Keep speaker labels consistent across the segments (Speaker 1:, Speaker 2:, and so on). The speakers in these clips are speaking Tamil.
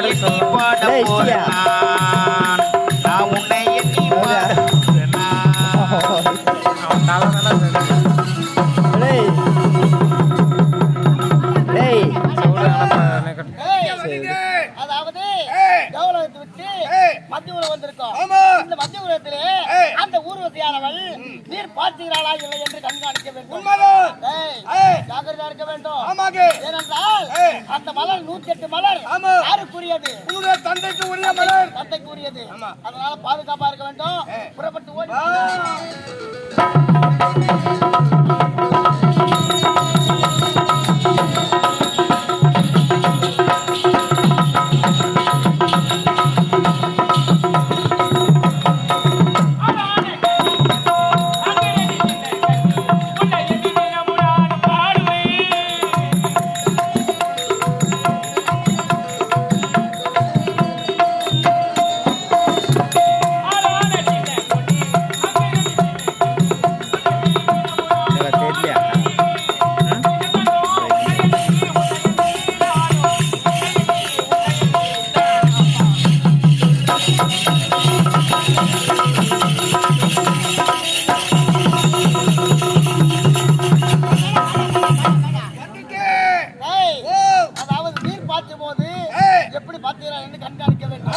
Speaker 1: எண்ணி பாட போறேன் நான் உன்னை எண்ணி
Speaker 2: அதாவது கௌரவத்தை விட்டு மத்திய ஊர் வந்திருக்கோம். இந்த மத்திய ஊரத்திலே அந்த ஊர்வசியானவள் நீர் பார்த்துகிறாளா இல்லை என்று கண்காணிக்க வேண்டும். ஜாக்கிரதா இருக்க வேண்டும். ஏனென்றால் அந்த மலர் 108 மலர் யாருக்குரியது?
Speaker 3: தந்தைக்கு உரிய மலர்,
Speaker 2: தந்தைக்கு உரியது. அதனால பாதுகாப்பா இருக்க வேண்டும். புறப்பட்டு ஓடி கண்காணிக்க வேண்டும்.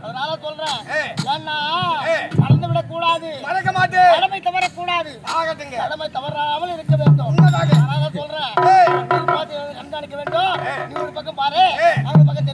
Speaker 2: அதனால சொல்றேன், ஏன்னா மறந்து விடக் கூடாது, கடமை தவறக்கூடாது, கடமை தவறாமல் இருக்க வேண்டும். அதனால சொல்றேன், கண்காணிக்க வேண்டும். நீ ஒரு பக்கம் பாரு, ஒரு பக்கம்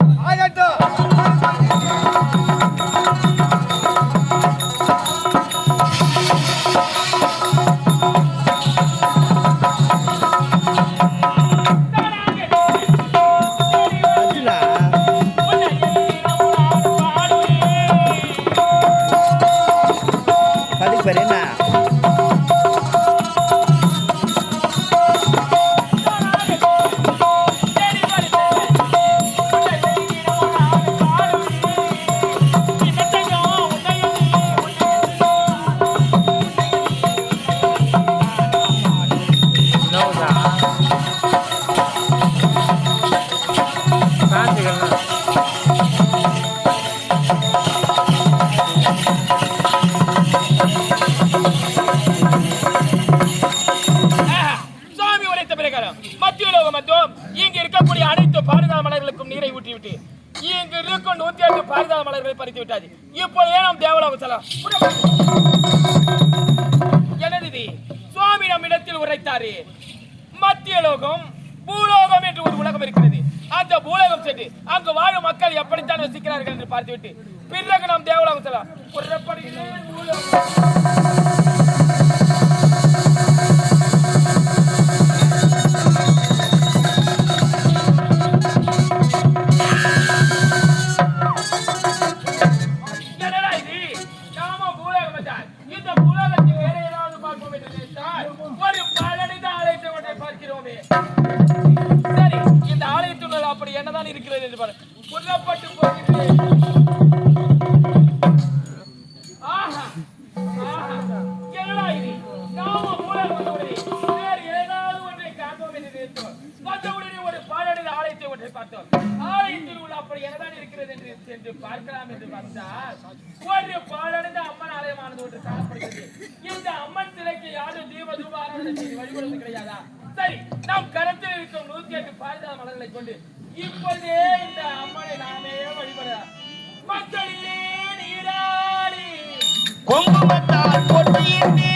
Speaker 4: இங்கு இருக்கக்கூடிய அனைத்து பாரிஜாத மலர்களுக்கும் நீரை ஊற்றிவிட்டு இங்கு இருக்கும் 108 பாரிஜாத மலர்களை பறித்து விட்டாது. இப்பொழுதே நாம் தேவலோகம் செல்லலாம். எனது சுவாமி நம்மிடத்தில் உரைத்தாரு, மத்திய லோகம் பூலோகம் என்று ஒரு உலகம் இருக்கிறது. அந்த பூலோகம் சென்று அங்கு வாழும் மக்கள் எப்படித்தான் வசிக்கிறார்கள் என்று பார்த்துவிட்டு பிறகு நாம் தேவலோகம் செல்லலாம். சரி, இந்த ஆலயத்துள்ள அப்படி என்னதான் இருக்கிறது என்று பாரு. புறப்பட்டு போகிறேன். என்னடா இது? நாம வேறு ஏதாவது ஒன்றை காண்போம் என்று நினைத்தோம். மற்றவுடனே ஒரு பாழடைந்த ஆலயத்தை ஒன்றை பார்த்தோம். ஆலயத்தில் உள்ள அப்படி என்னதான் இருக்கிறது என்று சென்று பார்க்கலாம் என்று பார்த்தால் ஒரு பாழடைந்த அம்மன் ஆலயமானது ஒன்று காணப்படுகிறது. இந்த அம்மன் சிலைக்கு யாரும் தீப தூப ஆராதனை செய்து வழிபடுவது கிடையாதா? சரி, நாம் கரத்தில் இருக்கும் 108 பாரிஜாத மலர்களை கொண்டு இப்போதே இந்த அம்மனை நாமே வழிபடலாம். மக்களிலே நீராடி
Speaker 1: குங்குமத்தால் பொட்டியிட்டு